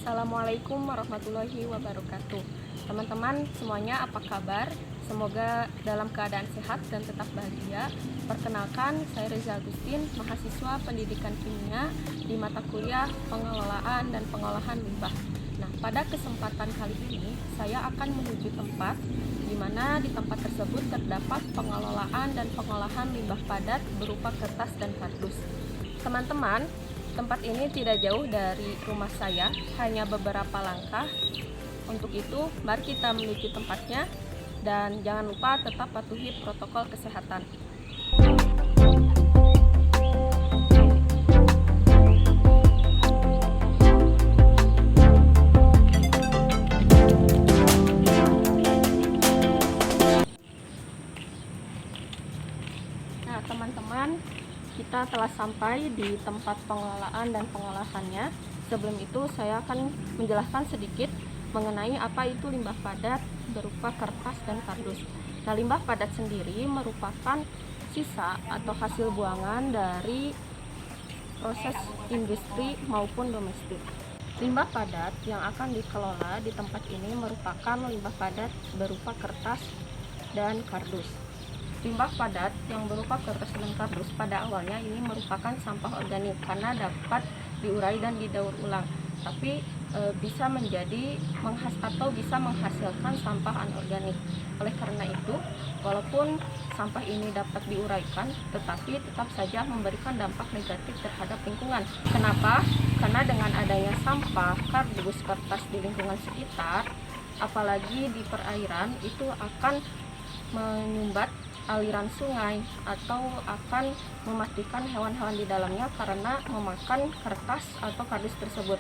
Assalamualaikum warahmatullahi wabarakatuh. Teman-teman semuanya apa kabar? Semoga dalam keadaan sehat dan tetap bahagia. Perkenalkan, saya Reza Agustin, mahasiswa pendidikan kimia di mata kuliah pengelolaan dan pengolahan limbah. Nah, pada kesempatan kali ini saya akan menuju tempat di mana di tempat tersebut terdapat pengelolaan dan pengolahan limbah padat berupa kertas dan kardus. Teman-teman, tempat ini tidak jauh dari rumah saya, hanya beberapa langkah. Untuk itu, mari kita menuju tempatnya dan jangan lupa tetap patuhi protokol kesehatan. Nah, teman-teman, kita telah sampai di tempat pengelolaan dan pengolahannya. Sebelum itu, saya akan menjelaskan sedikit mengenai apa itu limbah padat berupa kertas dan kardus. Nah, limbah padat sendiri merupakan sisa atau hasil buangan dari proses industri maupun domestik. Limbah padat yang akan dikelola di tempat ini merupakan limbah padat berupa kertas dan kardus. Limbah padat yang berupa kertas dan kardus pada awalnya ini merupakan sampah organik karena dapat diurai dan didaur ulang, tapi bisa menghasilkan sampah anorganik. Oleh karena itu, walaupun sampah ini dapat diuraikan, tetapi tetap saja memberikan dampak negatif terhadap lingkungan. Kenapa? Karena dengan adanya sampah kardus kertas di lingkungan sekitar, apalagi di perairan, itu akan menyumbat aliran sungai atau akan mematikan hewan-hewan di dalamnya karena memakan kertas atau kardus tersebut.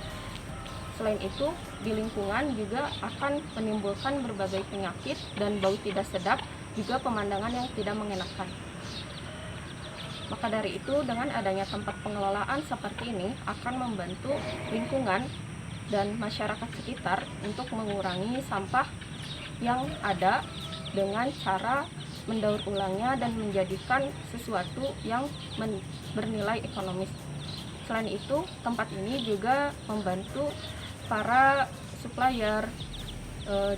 Selain itu, di lingkungan juga akan menimbulkan berbagai penyakit dan bau tidak sedap, juga pemandangan yang tidak mengenakan. Maka dari itu, dengan adanya tempat pengelolaan seperti ini akan membantu lingkungan dan masyarakat sekitar untuk mengurangi sampah yang ada dengan cara mendaur ulangnya dan menjadikan sesuatu yang bernilai ekonomis. Selain itu, tempat ini juga membantu para supplier,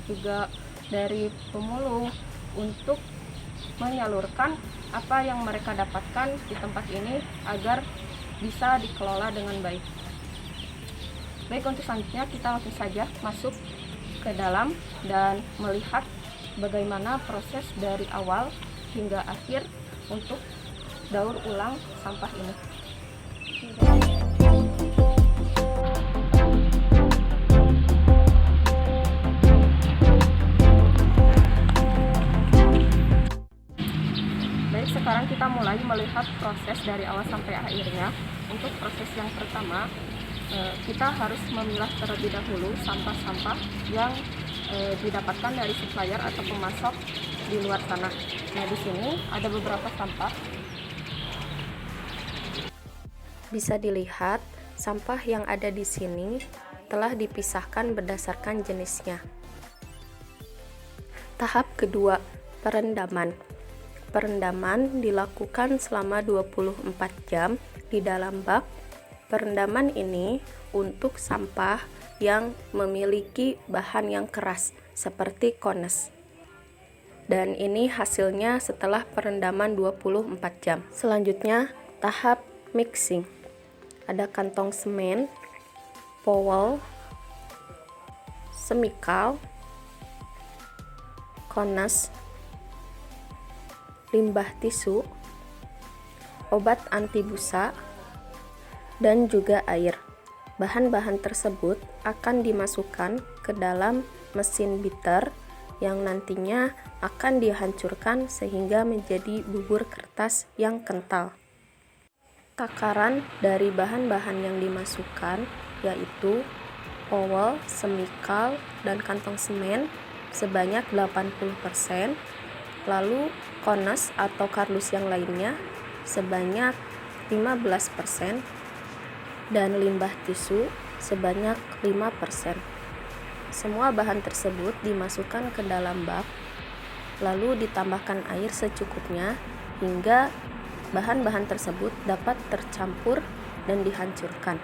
juga dari pemulung untuk menyalurkan apa yang mereka dapatkan di tempat ini agar bisa dikelola dengan baik. Baik, untuk selanjutnya kita langsung saja masuk ke dalam dan melihat bagaimana proses dari awal hingga akhir untuk daur ulang sampah ini. Baik, sekarang kita mulai melihat proses dari awal sampai akhirnya. Untuk proses yang pertama, kita harus memilah terlebih dahulu sampah-sampah yang didapatkan dari supplier atau pemasok di luar sana. Nah, di sini ada beberapa sampah. Bisa dilihat, sampah yang ada di sini telah dipisahkan berdasarkan jenisnya. Tahap kedua, perendaman. Perendaman dilakukan selama 24 jam di dalam bak. Perendaman ini untuk sampah yang memiliki bahan yang keras seperti kones. Dan ini hasilnya setelah perendaman 24 jam. Selanjutnya, tahap mixing. Ada kantong semen, powel, semikal, kones, limbah tisu, obat anti busa, dan juga air. Bahan-bahan tersebut akan dimasukkan ke dalam mesin bitter yang nantinya akan dihancurkan sehingga menjadi bubur kertas yang kental. Takaran dari bahan-bahan yang dimasukkan yaitu powel, semikal, dan kantong semen sebanyak 80%, lalu kones atau kardus yang lainnya sebanyak 15%, dan limbah tisu sebanyak 5%. Semua bahan tersebut dimasukkan ke dalam bak, lalu ditambahkan air secukupnya hingga bahan-bahan tersebut dapat tercampur dan dihancurkan.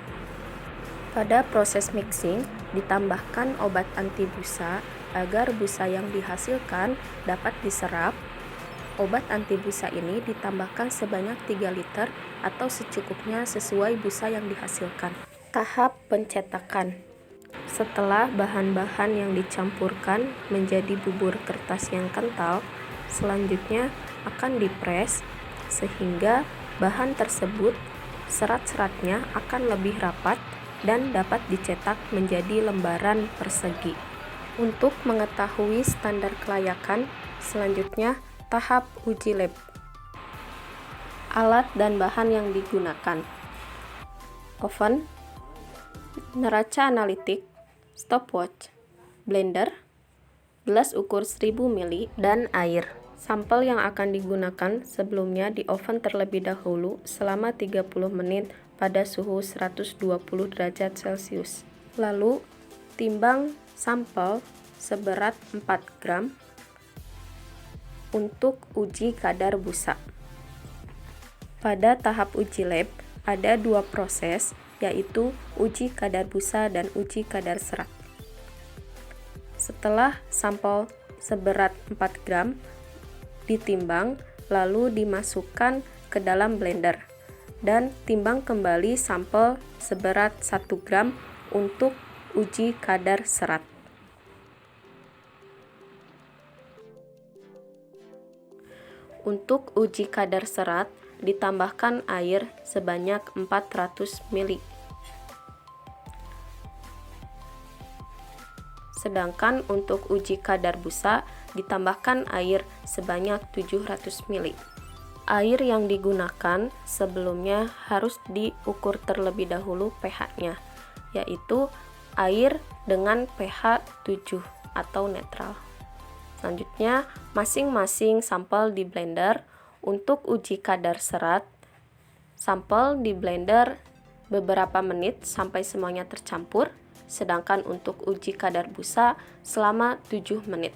Pada proses mixing, ditambahkan obat anti busa agar busa yang dihasilkan dapat diserap. Obat anti busa ini ditambahkan sebanyak 3 liter atau secukupnya sesuai busa yang dihasilkan. Tahap pencetakan. Setelah bahan-bahan yang dicampurkan menjadi bubur kertas yang kental, selanjutnya akan dipres sehingga bahan tersebut serat-seratnya akan lebih rapat dan dapat dicetak menjadi lembaran persegi. Untuk mengetahui standar kelayakan, selanjutnya tahap uji lab. Alat dan bahan yang digunakan: oven, neraca analitik, stopwatch, blender, gelas ukur 1000 ml, dan air. Sampel yang akan digunakan sebelumnya di oven terlebih dahulu selama 30 menit pada suhu 120 derajat Celcius. Lalu, timbang sampel seberat 4 gram untuk uji kadar busa. Pada tahap uji lab, ada 2 proses, yaitu uji kadar busa dan uji kadar serat. Setelah sampel seberat 4 gram ditimbang, lalu dimasukkan ke dalam blender, dan timbang kembali sampel seberat 1 gram untuk uji kadar serat. Untuk uji kadar serat, ditambahkan air sebanyak 400 ml. Sedangkan untuk uji kadar busa, ditambahkan air sebanyak 700 ml. Air yang digunakan sebelumnya harus diukur terlebih dahulu pH-nya, yaitu air dengan pH 7 atau netral. Selanjutnya, masing-masing sampel di blender. Untuk uji kadar serat, sampel di blender beberapa menit sampai semuanya tercampur, sedangkan untuk uji kadar busa selama 7 menit.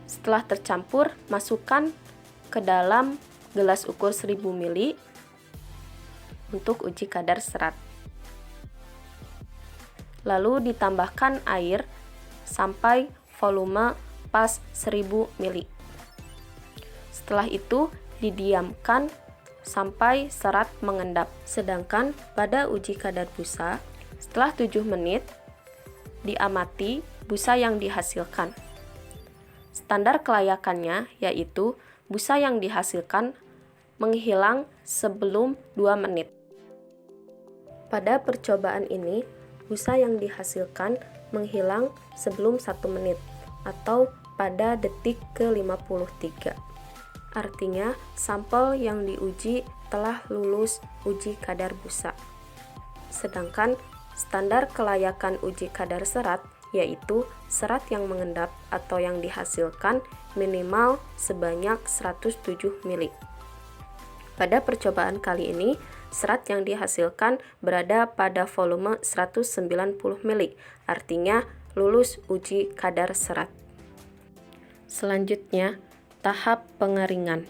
Setelah tercampur, masukkan ke dalam gelas ukur 1000 ml untuk uji kadar serat. Lalu ditambahkan air sampai volume pas 1000 ml. Setelah itu, didiamkan sampai serat mengendap. Sedangkan pada uji kadar busa, setelah 7 menit, diamati busa yang dihasilkan. Standar kelayakannya yaitu busa yang dihasilkan menghilang sebelum 2 menit. Pada percobaan ini, busa yang dihasilkan menghilang sebelum 1 menit atau pada detik ke-53. Artinya, sampel yang diuji telah lulus uji kadar busa. Sedangkan standar kelayakan uji kadar serat yaitu serat yang mengendap atau yang dihasilkan minimal sebanyak 107 ml. Pada percobaan kali ini, serat yang dihasilkan berada pada volume 190 ml, artinya lulus uji kadar serat. Selanjutnya, tahap pengeringan.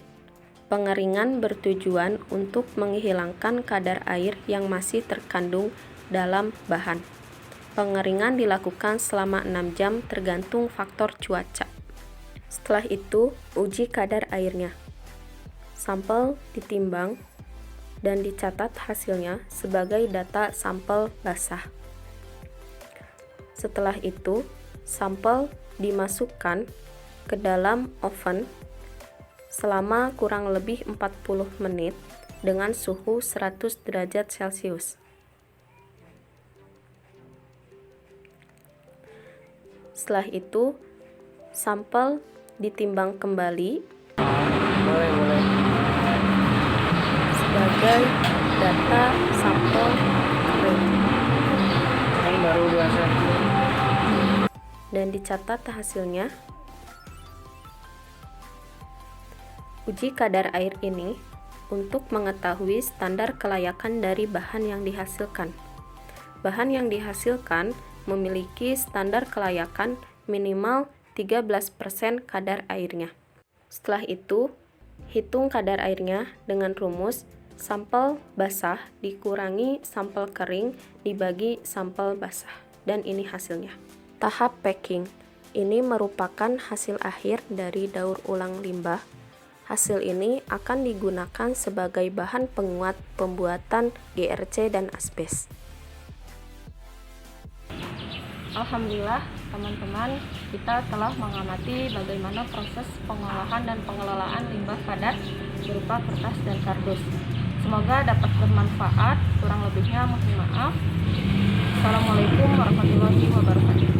Pengeringan bertujuan untuk menghilangkan kadar air yang masih terkandung dalam bahan. Pengeringan dilakukan selama 6 jam tergantung faktor cuaca. Setelah itu, uji kadar airnya. Sampel ditimbang dan dicatat hasilnya sebagai data sampel basah. Setelah itu, sampel dimasukkan ke dalam oven selama kurang lebih 40 menit dengan suhu 100 derajat Celcius. Setelah itu, sampel ditimbang kembali sebagai data sampel kering dan dicatat hasilnya. Uji kadar air ini untuk mengetahui standar kelayakan dari bahan yang dihasilkan. Bahan yang dihasilkan memiliki standar kelayakan minimal 13% kadar airnya. Setelah itu, hitung kadar airnya dengan rumus Sampel basah dikurangi sampel kering dibagi sampel basah. Dan ini hasilnya. Tahap packing. Ini merupakan hasil akhir dari daur ulang limbah. Hasil ini akan digunakan sebagai bahan penguat pembuatan GRC dan asbes. Alhamdulillah, teman-teman, kita telah mengamati bagaimana proses pengolahan dan pengelolaan limbah padat berupa kertas dan kardus. Semoga dapat bermanfaat, kurang lebihnya mohon maaf. Assalamualaikum warahmatullahi wabarakatuh.